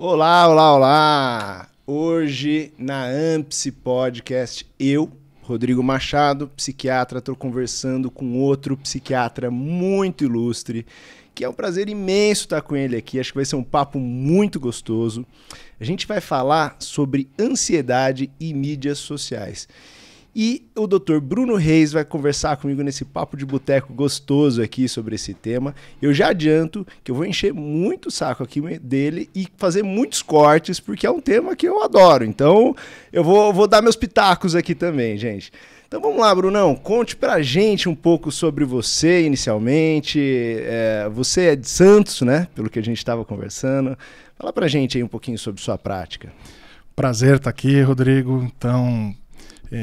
Olá, olá, olá! Hoje na Ampsi Podcast, eu, Rodrigo Machado, psiquiatra, estou conversando com outro psiquiatra muito ilustre, que é um prazer imenso estar com ele aqui, acho que vai ser um papo muito gostoso. A gente vai falar sobre ansiedade e mídias sociais. E o Dr. Bruno Reis vai conversar comigo nesse papo de boteco gostoso aqui sobre esse tema. Eu já adianto que eu vou encher muito o saco aqui dele e fazer muitos cortes, porque é um tema que eu adoro. Então, eu vou dar meus pitacos aqui também, gente. Então vamos lá, Brunão, conte pra gente um pouco sobre você inicialmente. Você é de Santos, né? Pelo que a gente estava conversando. Fala pra gente aí um pouquinho sobre sua prática. Prazer estar aqui, Rodrigo. Então,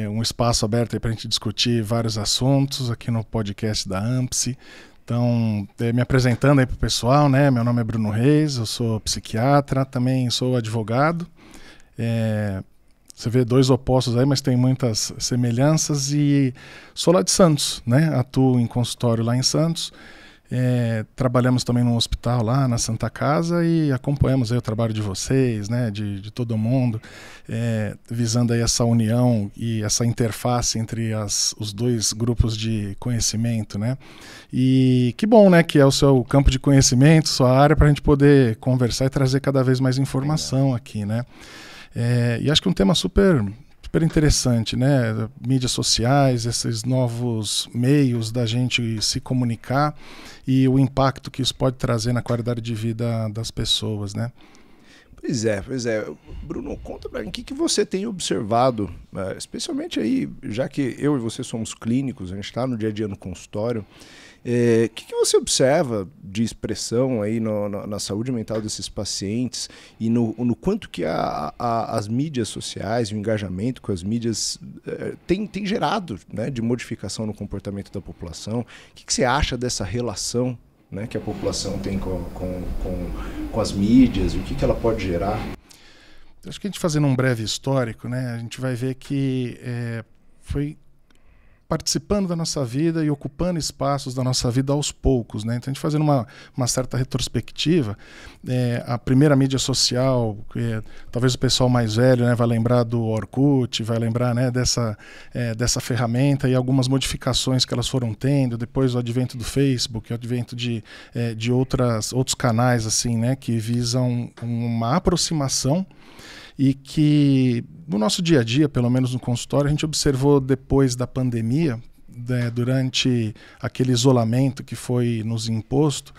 um espaço aberto para a gente discutir vários assuntos aqui no podcast da Ampsi. Então, me apresentando aí para o pessoal, né? Meu nome é Bruno Reis, eu sou psiquiatra, também sou advogado. Você vê dois opostos aí, mas tem muitas semelhanças e sou lá de Santos, né? Atuo em consultório lá em Santos. Trabalhamos também no hospital lá na Santa Casa e acompanhamos aí o trabalho de vocês, né, de todo mundo, visando aí essa união e essa interface entre os dois grupos de conhecimento, né? E que bom, né, que é o seu campo de conhecimento, sua área, para a gente poder conversar e trazer cada vez mais informação aqui, né? E acho que um tema super interessante, né? Mídias sociais, esses novos meios da gente se comunicar e o impacto que isso pode trazer na qualidade de vida das pessoas, né? Pois é. Bruno, conta pra mim o que você tem observado, especialmente aí, já que eu e você somos clínicos, a gente está no dia a dia no consultório. O que você observa de expressão aí na saúde mental desses pacientes e no quanto que as mídias sociais, o engajamento com as mídias tem gerado, né, de modificação no comportamento da população? O que você acha dessa relação, né, que a população tem com as mídias e o que ela pode gerar? Acho que a gente fazendo um breve histórico, né, a gente vai ver que foi participando da nossa vida e ocupando espaços da nossa vida aos poucos, né? Então a gente fazendo uma certa retrospectiva, a primeira mídia social, talvez o pessoal mais velho, né, vai lembrar do Orkut, vai lembrar, né, dessa ferramenta e algumas modificações que elas foram tendo, depois o advento do Facebook, o advento de outros canais assim, né, que visam uma aproximação e que no nosso dia a dia, pelo menos no consultório, a gente observou depois da pandemia, durante aquele isolamento que foi nos imposto,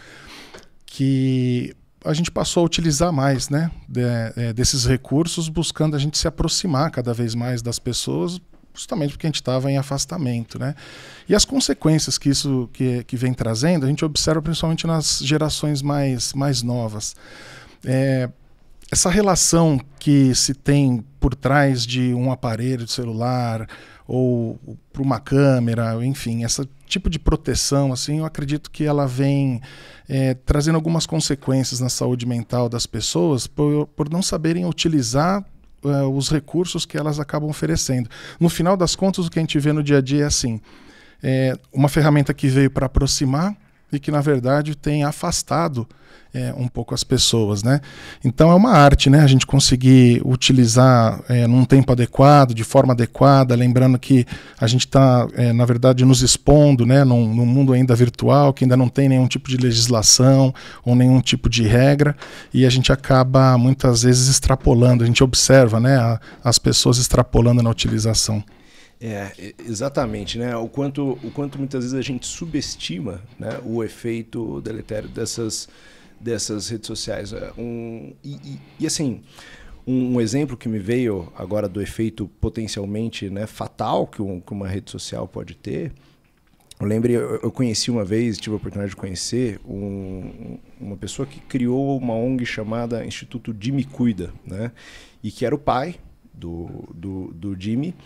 que a gente passou a utilizar mais, né, desses recursos, buscando a gente se aproximar cada vez mais das pessoas, justamente porque a gente estava em afastamento, né? E as consequências que isso que vem trazendo, a gente observa principalmente nas gerações mais novas. Essa relação que se tem por trás de um aparelho de celular ou por uma câmera, enfim, esse tipo de proteção, assim, eu acredito que ela vem trazendo algumas consequências na saúde mental das pessoas por não saberem utilizar os recursos que elas acabam oferecendo. No final das contas, o que a gente vê no dia a dia é assim, uma ferramenta que veio para aproximar e que, na verdade, tem afastado um pouco as pessoas, né? Então é uma arte, né? A gente conseguir utilizar num tempo adequado, de forma adequada, lembrando que a gente está, na verdade, nos expondo, né, num mundo ainda virtual, que ainda não tem nenhum tipo de legislação ou nenhum tipo de regra, e a gente acaba, muitas vezes, extrapolando, a gente observa, né, as pessoas extrapolando na utilização. Exatamente, né? O quanto muitas vezes a gente subestima, né, o efeito deletério dessas redes sociais. Assim, um exemplo que me veio agora do efeito potencialmente, né, fatal que uma rede social pode ter. Eu conheci uma vez, tive a oportunidade de conhecer uma pessoa que criou uma ONG chamada Instituto Jimmy Cuida, né? E que era o pai do Jimmy,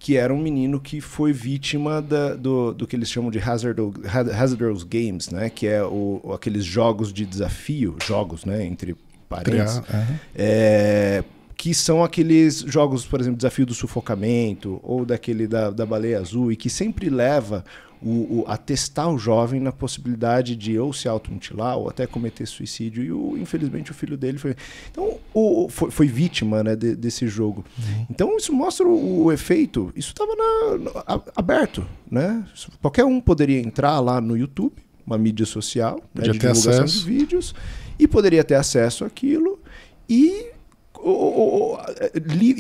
que era um menino que foi vítima do que eles chamam de hazardous games, né? Que é aqueles jogos de desafio, né, entre parentes, que são aqueles jogos, por exemplo, Desafio do Sufocamento, ou daquele da Baleia Azul, e que sempre leva a testar o jovem na possibilidade de ou se automutilar ou até cometer suicídio. E infelizmente o filho dele foi... Então, foi vítima, né, desse jogo. Então isso mostra o efeito. Isso estava aberto, né? Qualquer um poderia entrar lá no YouTube, uma mídia social, né, de divulgação de vídeos, e poderia ter acesso àquilo e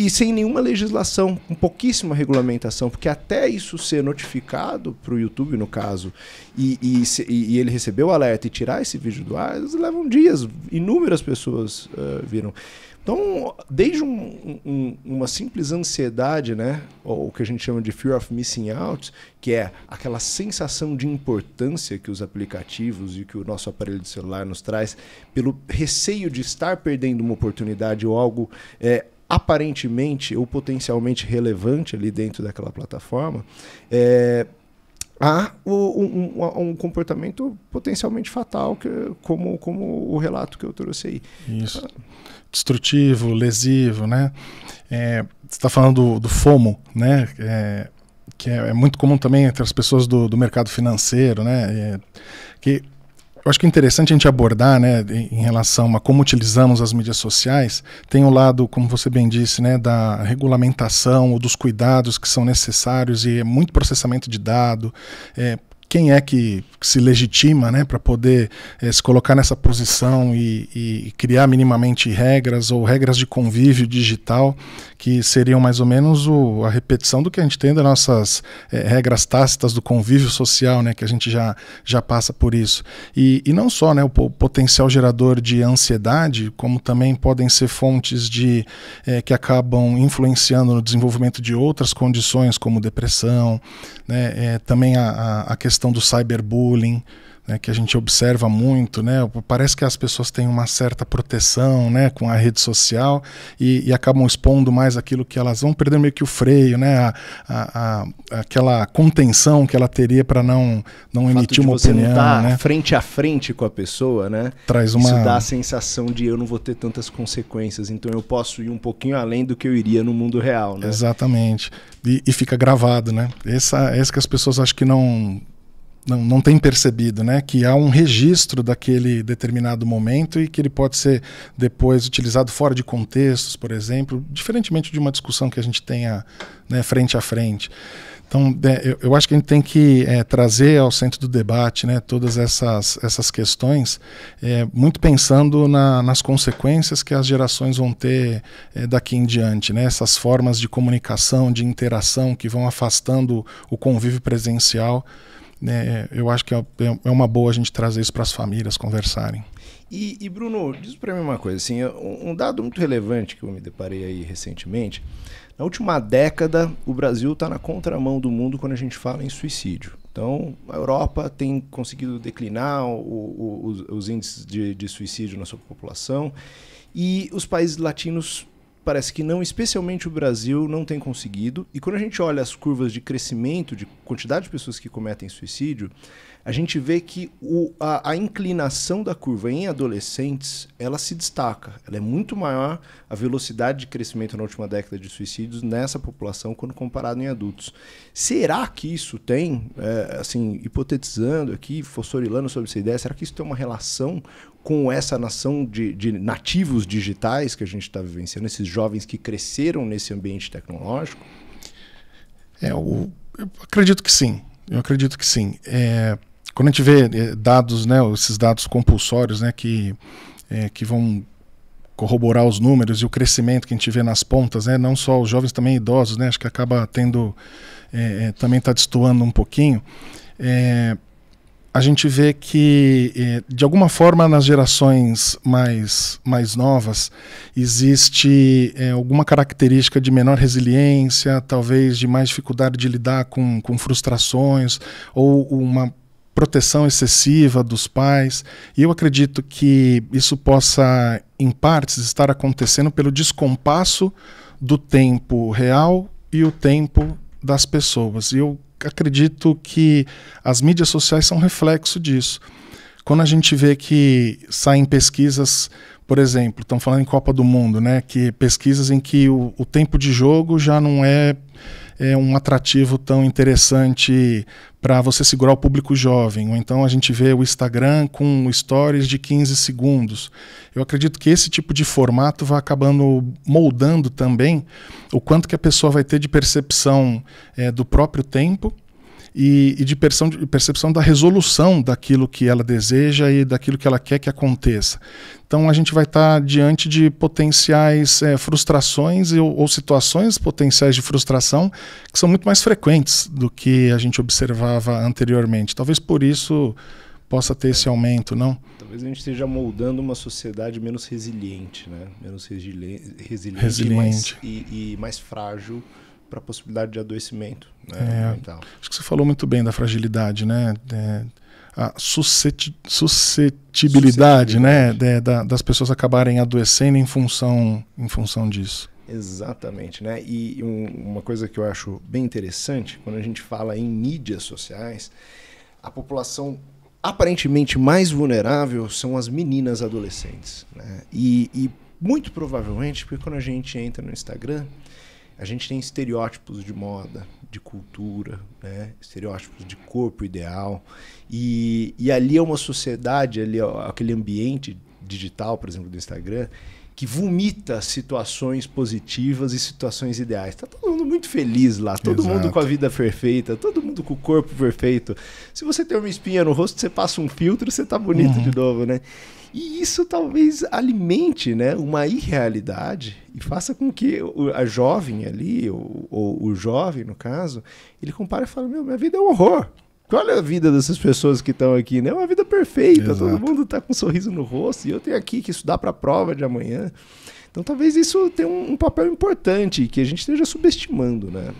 sem nenhuma legislação, com pouquíssima regulamentação, porque até isso ser notificado para o YouTube, no caso, e ele receber o alerta e tirar esse vídeo do ar, eles levam dias, inúmeras pessoas viram. Então, desde uma simples ansiedade, né, ou o que a gente chama de fear of missing out, que é aquela sensação de importância que os aplicativos e que o nosso aparelho de celular nos traz, pelo receio de estar perdendo uma oportunidade ou algo aparentemente ou potencialmente relevante ali dentro daquela plataforma, há um comportamento potencialmente fatal, como o relato que eu trouxe aí. Isso. Destrutivo, lesivo, né? Você está falando do FOMO, né? Que é muito comum também entre as pessoas do mercado financeiro, né? Que eu acho que é interessante a gente abordar, né, em relação a como utilizamos as mídias sociais. Tem o lado, como você bem disse, né, da regulamentação ou dos cuidados que são necessários, e é muito processamento de dado. Quem é que se legitima, né, para poder se colocar nessa posição e criar minimamente regras ou regras de convívio digital que seriam mais ou menos a repetição do que a gente tem das nossas regras tácitas do convívio social, né, que a gente já passa por isso. E não só, né, o potencial gerador de ansiedade, como também podem ser fontes que acabam influenciando no desenvolvimento de outras condições, como depressão, né, também a questão do cyberbullying, né, que a gente observa muito, né? Parece que as pessoas têm uma certa proteção, né, com a rede social e acabam expondo mais aquilo que elas vão perder meio que o freio, né? Aquela contenção que ela teria para não emitir uma opinião, não né? Frente a frente com a pessoa, né? Isso dá a sensação de eu não vou ter tantas consequências, então eu posso ir um pouquinho além do que eu iria no mundo real, né? Exatamente. E fica gravado, né? Essa que as pessoas acham que não tem percebido, né, que há um registro daquele determinado momento e que ele pode ser depois utilizado fora de contextos, por exemplo, diferentemente de uma discussão que a gente tenha, né, frente a frente. Então, eu acho que a gente tem que trazer ao centro do debate, né, todas essas questões, muito pensando nas consequências que as gerações vão ter daqui em diante, né, essas formas de comunicação, de interação que vão afastando o convívio presencial. Eu acho que é uma boa a gente trazer isso para as famílias conversarem. E Bruno, diz para mim uma coisa, assim, um dado muito relevante que eu me deparei aí recentemente. Na última década, o Brasil está na contramão do mundo quando a gente fala em suicídio. Então, a Europa tem conseguido declinar os índices de suicídio na sua população, e os países latinos parece que não, especialmente o Brasil, não tem conseguido. E quando a gente olha as curvas de crescimento, de quantidade de pessoas que cometem suicídio, a gente vê que a inclinação da curva em adolescentes, ela se destaca. Ela é muito maior, a velocidade de crescimento na última década de suicídios nessa população quando comparado em adultos. Será que isso tem, assim, hipotetizando aqui, fossorilando sobre essa ideia, será que isso tem uma relação com essa nação de nativos digitais que a gente está vivenciando, esses jovens que cresceram nesse ambiente tecnológico? Eu acredito que sim. Quando a gente vê dados, né, esses dados compulsórios, né, que vão corroborar os números e o crescimento que a gente vê nas pontas, né, não só os jovens, também idosos, né, acho que acaba tendo, também está destoando um pouquinho, a gente vê que, de alguma forma, nas gerações mais novas, existe alguma característica de menor resiliência, talvez de mais dificuldade de lidar com frustrações, ou uma proteção excessiva dos pais. E eu acredito que isso possa, em partes, estar acontecendo pelo descompasso do tempo real e o tempo das pessoas. E eu acredito que as mídias sociais são reflexo disso. Quando a gente vê que saem pesquisas, por exemplo, estão falando em Copa do Mundo, né? Que pesquisas em que o tempo de jogo já não é um atrativo tão interessante para você segurar o público jovem. Ou então a gente vê o Instagram com stories de 15 segundos. Eu acredito que esse tipo de formato vai acabando moldando também o quanto que a pessoa vai ter de percepção do próprio tempo e de percepção da resolução daquilo que ela deseja e daquilo que ela quer que aconteça. Então a gente vai estar diante de potenciais frustrações ou situações potenciais de frustração que são muito mais frequentes do que a gente observava anteriormente. Talvez por isso possa ter esse aumento, não? Talvez a gente esteja moldando uma sociedade menos resiliente, né? Menos resiliente. E mais frágil para a possibilidade de adoecimento, né, mental. Acho que você falou muito bem da fragilidade, né? A suscetibilidade, né? Das pessoas acabarem adoecendo em função disso. Exatamente, né? E uma coisa que eu acho bem interessante, quando a gente fala em mídias sociais, a população aparentemente mais vulnerável são as meninas adolescentes, né? E muito provavelmente, porque quando a gente entra no Instagram, a gente tem estereótipos de moda, de cultura, né? Estereótipos de corpo ideal. E ali é uma sociedade, ali é aquele ambiente digital, por exemplo, do Instagram, que vomita situações positivas e situações ideais. Está todo mundo muito feliz lá, todo mundo com a vida perfeita, todo mundo com o corpo perfeito. Se você tem uma espinha no rosto, você passa um filtro, você está bonito de novo, né? E isso talvez alimente, né, uma irrealidade e faça com que a jovem ali, ou o jovem, no caso, ele compare e fale, minha vida é um horror. Olha a vida dessas pessoas que estão aqui, né? É uma vida perfeita, Exato. Todo mundo está com um sorriso no rosto e eu tenho aqui que estudar para a prova de amanhã. Então talvez isso tenha um papel importante que a gente esteja subestimando, né?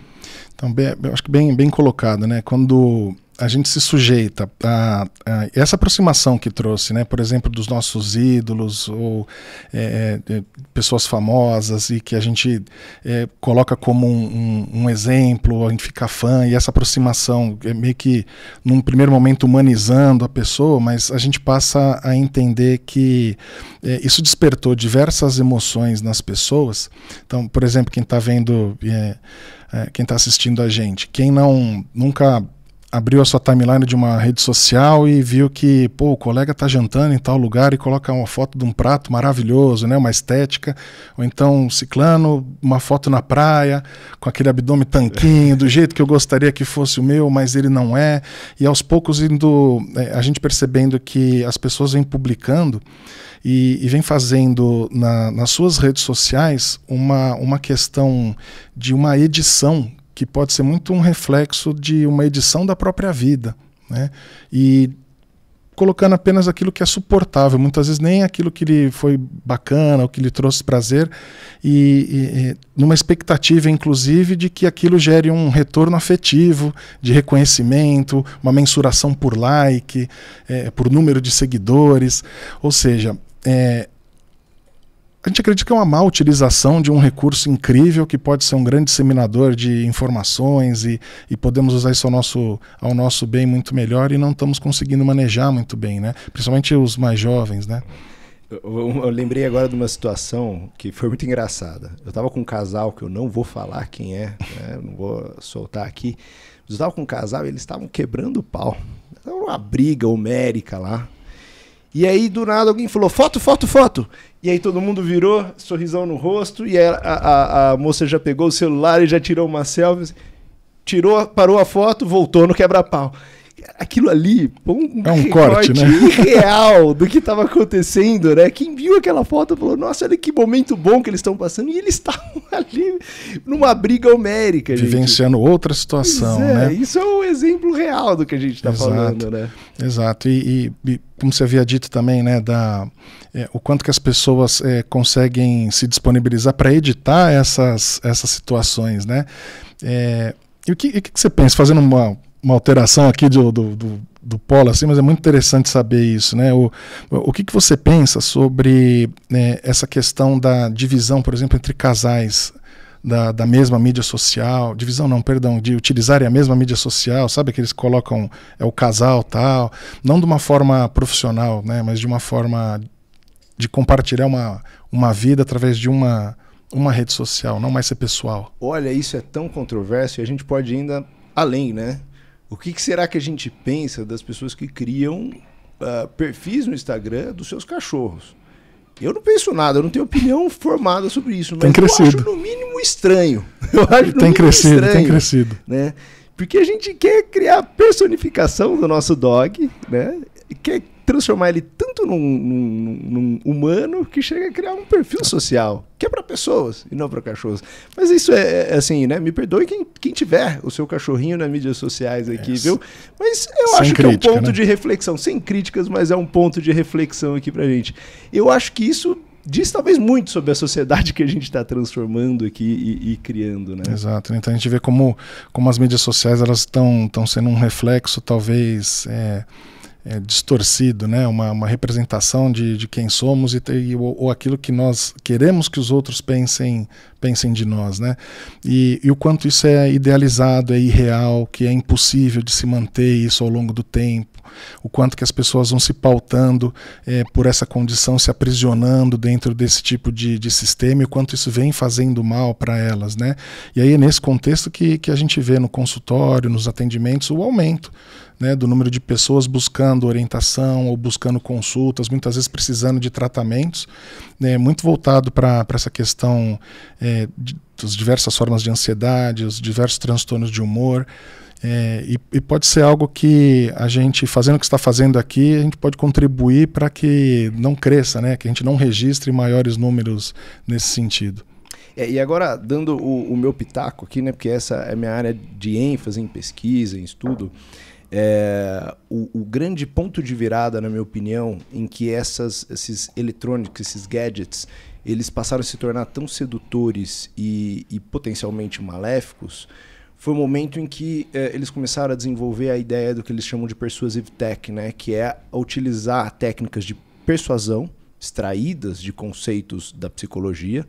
Então, eu acho que bem colocado, né? Quando a gente se sujeita a essa aproximação que trouxe, né? Por exemplo, dos nossos ídolos ou pessoas famosas e que a gente coloca como um exemplo, a gente fica fã, e essa aproximação meio que num primeiro momento humanizando a pessoa, mas a gente passa a entender que isso despertou diversas emoções nas pessoas. Então, por exemplo, quem está vendo, quem está assistindo a gente, quem nunca abriu a sua timeline de uma rede social e viu que o colega está jantando em tal lugar e coloca uma foto de um prato maravilhoso, né, uma estética, ou então ciclano, uma foto na praia, com aquele abdômen tanquinho, do jeito que eu gostaria que fosse o meu, mas ele não é, e aos poucos a gente percebendo que as pessoas vêm publicando e vem fazendo nas suas redes sociais uma questão de uma edição que pode ser muito um reflexo de uma edição da própria vida, né? E colocando apenas aquilo que é suportável, muitas vezes nem aquilo que lhe foi bacana, ou que lhe trouxe prazer, e numa expectativa, inclusive, de que aquilo gere um retorno afetivo, de reconhecimento, uma mensuração por like, por número de seguidores, ou seja, a gente acredita que é uma má utilização de um recurso incrível que pode ser um grande disseminador de informações e podemos usar isso ao nosso bem muito melhor e não estamos conseguindo manejar muito bem, né? Principalmente os mais jovens, né? Eu lembrei agora de uma situação que foi muito engraçada. Eu estava com um casal que eu não vou falar quem é, né? Não vou soltar aqui. Eu estava com um casal e eles estavam quebrando o pau. Estava uma briga homérica lá. E aí, do nada, alguém falou, foto, foto, foto. E aí todo mundo virou, sorrisão no rosto, e aí a moça já pegou o celular e já tirou uma selfie, parou a foto, voltou no quebra-pau. Aquilo ali, um corte, né? Irreal do que estava acontecendo, né? Quem viu aquela foto falou, nossa, olha que momento bom que eles estão passando. E eles estavam ali numa briga homérica, gente. Vivenciando outra situação, né? Isso é um exemplo real do que a gente está falando, né? Exato. E como você havia dito também, né, o quanto que as pessoas conseguem se disponibilizar para editar essas situações, né? E o que você pensa, fazendo uma alteração aqui do polo, assim, mas é muito interessante saber isso, né? O que você pensa sobre essa questão da divisão, por exemplo, entre casais da mesma mídia social, de utilizarem a mesma mídia social, sabe, que eles colocam o casal tal, não de uma forma profissional, né, mas de uma forma de compartilhar uma vida através de uma rede social, não mais ser pessoal. Olha, isso é tão controverso e a gente pode ir ainda além, né? O que será que a gente pensa das pessoas que criam perfis no Instagram dos seus cachorros? Eu não penso nada, eu não tenho opinião formada sobre isso, mas eu acho no mínimo estranho. Eu acho tem crescido. Né? Porque a gente quer criar a personificação do nosso dog, né? E quer transformar ele tanto num humano que chega a criar um perfil social, que é para pessoas e não para cachorros. Mas isso é assim, né? Me perdoe quem tiver o seu cachorrinho nas mídias sociais aqui, viu? Mas eu acho que é um ponto de reflexão, sem críticas, mas é um ponto de reflexão aqui pra gente. Eu acho que isso diz talvez muito sobre a sociedade que a gente está transformando aqui e criando, né? Exato. Então a gente vê como as mídias sociais elas estão sendo um reflexo talvez distorcido, né? Uma representação de quem somos ou aquilo que nós queremos que os outros pensem de nós, né? E o quanto isso é idealizado, é irreal, que é impossível de se manter isso ao longo do tempo, o quanto que as pessoas vão se pautando por essa condição, se aprisionando dentro desse tipo de sistema, e o quanto isso vem fazendo mal para elas, né? E aí é nesse contexto que a gente vê no consultório, nos atendimentos, o aumento, né, do número de pessoas buscando orientação ou buscando consultas, muitas vezes precisando de tratamentos, né, muito voltado para essa questão das diversas formas de ansiedade, os diversos transtornos de humor. E pode ser algo que a gente, fazendo o que está fazendo aqui, a gente pode contribuir para que não cresça, né, que a gente não registre maiores números nesse sentido. E agora, dando o meu pitaco aqui, né, porque essa é a minha área de ênfase em pesquisa, em estudo, o grande ponto de virada, na minha opinião, em que esses eletrônicos, esses gadgets, eles passaram a se tornar tão sedutores e potencialmente maléficos, foi o momento em que eles começaram a desenvolver a ideia do que eles chamam de persuasive tech, né, que é utilizar técnicas de persuasão extraídas de conceitos da psicologia,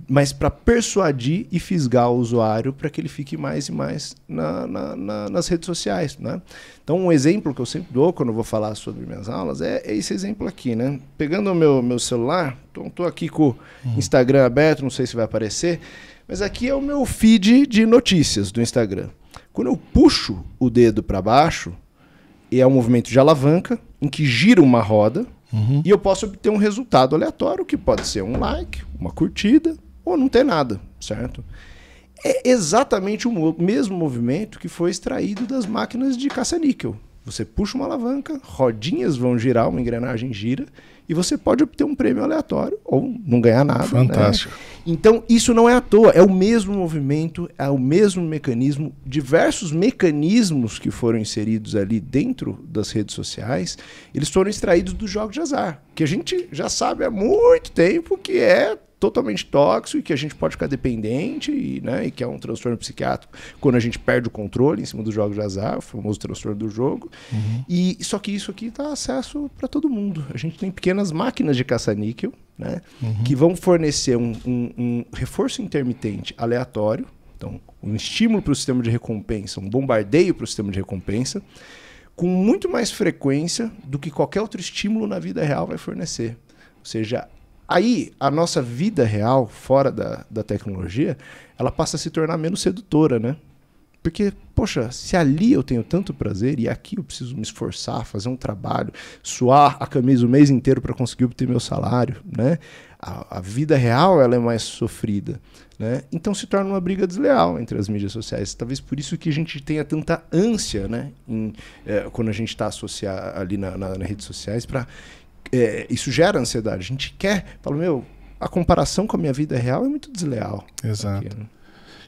mas para persuadir e fisgar o usuário para que ele fique mais e mais nas redes sociais, né? Então, um exemplo que eu sempre dou quando eu vou falar sobre minhas aulas é esse exemplo aqui, né? Pegando o meu celular, estou aqui com o Instagram aberto, não sei se vai aparecer, mas aqui é o meu feed de notícias do Instagram. Quando eu puxo o dedo para baixo, é um movimento de alavanca em que gira uma roda, e eu posso obter um resultado aleatório, que pode ser um like, uma curtida, ou não ter nada, certo? É exatamente o mesmo movimento que foi extraído das máquinas de caça-níquel. Você puxa uma alavanca, rodinhas vão girar, uma engrenagem gira, e você pode obter um prêmio aleatório, ou não ganhar nada. Fantástico. Né? Então, isso não é à toa, é o mesmo movimento, é o mesmo mecanismo, diversos mecanismos que foram inseridos ali dentro das redes sociais, eles foram extraídos dos jogos de azar, que a gente já sabe há muito tempo que é totalmente tóxico e que a gente pode ficar dependente e que é um transtorno psiquiátrico quando a gente perde o controle em cima dos jogos de azar, o famoso transtorno do jogo. E só que isso aqui dá acesso para todo mundo. A gente tem pequenas máquinas de caça-níquel, né, que vão fornecer um reforço intermitente aleatório, então um estímulo para o sistema de recompensa, um bombardeio para o sistema de recompensa, com muito mais frequência do que qualquer outro estímulo na vida real vai fornecer. Ou seja, aí, a nossa vida real, fora da tecnologia, ela passa a se tornar menos sedutora, né? Porque, poxa, se ali eu tenho tanto prazer e aqui eu preciso me esforçar, fazer um trabalho, suar a camisa o mês inteiro para conseguir obter meu salário, né? A vida real ela é mais sofrida, né? Então se torna uma briga desleal entre as mídias sociais. Talvez por isso que a gente tenha tanta ânsia, né? Quando a gente está associado ali nas redes sociais para... isso gera ansiedade. A gente fala, a comparação com a minha vida real é muito desleal. Exato. Aqui, né?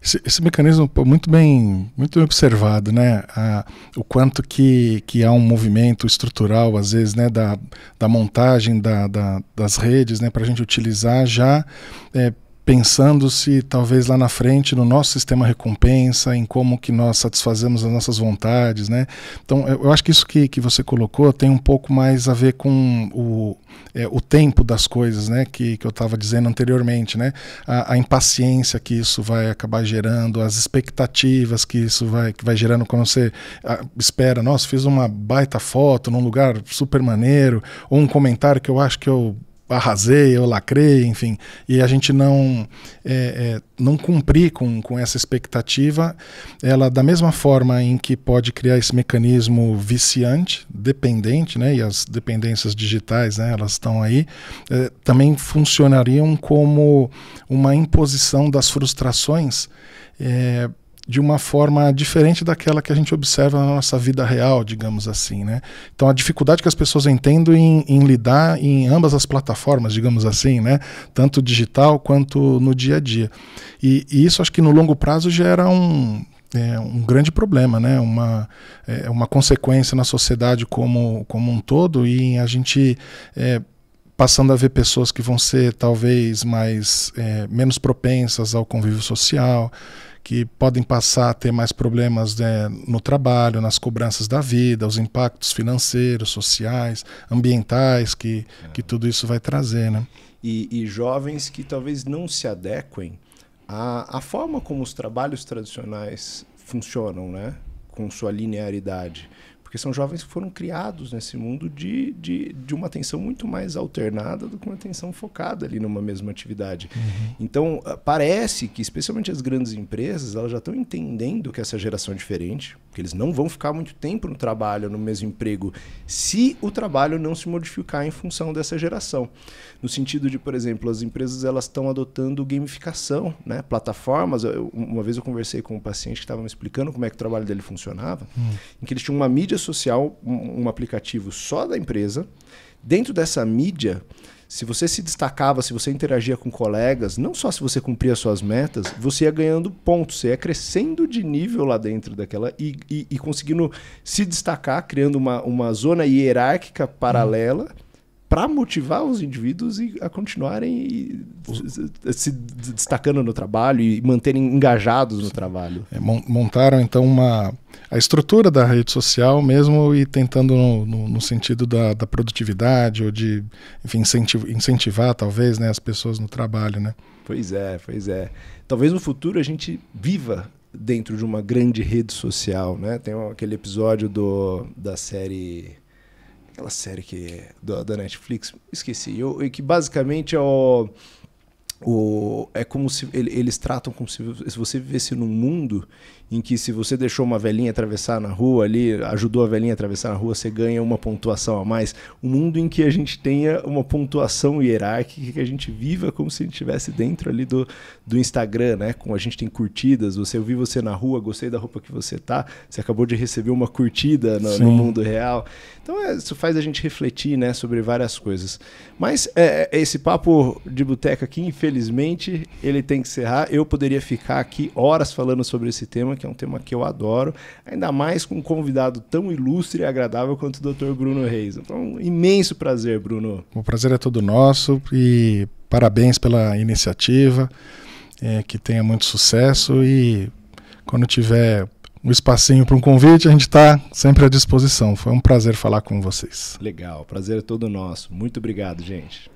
Esse mecanismo muito bem observado, né? O quanto que há um movimento estrutural, às vezes, né? Da montagem das redes, né? Para a gente utilizar já pensando-se talvez lá na frente no nosso sistema recompensa, em como que nós satisfazemos as nossas vontades, né? Então eu acho que isso que você colocou tem um pouco mais a ver com o tempo das coisas, né? Que eu estava dizendo anteriormente, né? A impaciência que isso vai acabar gerando, as expectativas que isso vai gerando quando você espera, nossa, fiz uma baita foto num lugar super maneiro, ou um comentário que eu acho que eu arrasei, eu lacrei, enfim, e a gente não cumprir com essa expectativa, ela, da mesma forma em que pode criar esse mecanismo viciante, dependente, né, e as dependências digitais, né, elas estão aí, também funcionariam como uma imposição das frustrações, de uma forma diferente daquela que a gente observa na nossa vida real, digamos assim, né? Então a dificuldade que as pessoas entendem em lidar em ambas as plataformas, digamos assim, né? Tanto digital quanto no dia a dia. E isso acho que no longo prazo gera um grande problema, né? Uma consequência na sociedade como um todo, e a gente passando a ver pessoas que vão ser talvez menos propensas ao convívio social, que podem passar a ter mais problemas, né, no trabalho, nas cobranças da vida, os impactos financeiros, sociais, ambientais que tudo isso vai trazer, né? E jovens que talvez não se adequem à forma como os trabalhos tradicionais funcionam, né? Com sua linearidade. Porque são jovens que foram criados nesse mundo de uma atenção muito mais alternada do que uma atenção focada ali numa mesma atividade. Uhum. Então, parece que, especialmente as grandes empresas, elas já estão entendendo que essa geração é diferente, que eles não vão ficar muito tempo no trabalho, no mesmo emprego, se o trabalho não se modificar em função dessa geração. No sentido de, por exemplo, as empresas elas estão adotando gamificação, né? Plataformas. Uma vez eu conversei com um paciente que estava me explicando como é que o trabalho dele funcionava, em que eles tinham uma mídia social, um aplicativo só da empresa. Dentro dessa mídia, se você se destacava, se você interagia com colegas, não só se você cumpria suas metas, você ia ganhando pontos, você ia crescendo de nível lá dentro daquela e conseguindo se destacar, criando uma zona hierárquica paralela para motivar os indivíduos a continuarem se destacando no trabalho e manterem engajados no trabalho. Montaram então a estrutura da rede social mesmo, e tentando no sentido da produtividade ou de, enfim, incentivar talvez, né, as pessoas no trabalho, né? Pois é. Talvez no futuro a gente viva dentro de uma grande rede social, né? Tem aquele episódio da série... Aquela série da Netflix, esqueci, que basicamente é como se eles tratam como se você vivesse num mundo em que, se você deixou uma velhinha atravessar na rua ali, ajudou a velhinha a atravessar na rua, você ganha uma pontuação a mais. Um mundo em que a gente tenha uma pontuação hierárquica, que a gente viva como se a gente estivesse dentro ali do Instagram, né? Como a gente tem curtidas, eu vi você na rua, gostei da roupa que você tá, você acabou de receber uma curtida no mundo real. Então isso faz a gente refletir, né, sobre várias coisas. Mas esse papo de boteca aqui, infelizmente, ele tem que encerrar. Eu poderia ficar aqui horas falando sobre esse tema, que é um tema que eu adoro, ainda mais com um convidado tão ilustre e agradável quanto o Dr. Bruno Reis. Então, um imenso prazer, Bruno. O prazer é todo nosso e parabéns pela iniciativa, que tenha muito sucesso, e quando tiver um espacinho para um convite, a gente está sempre à disposição. Foi um prazer falar com vocês. Legal, o prazer é todo nosso. Muito obrigado, gente.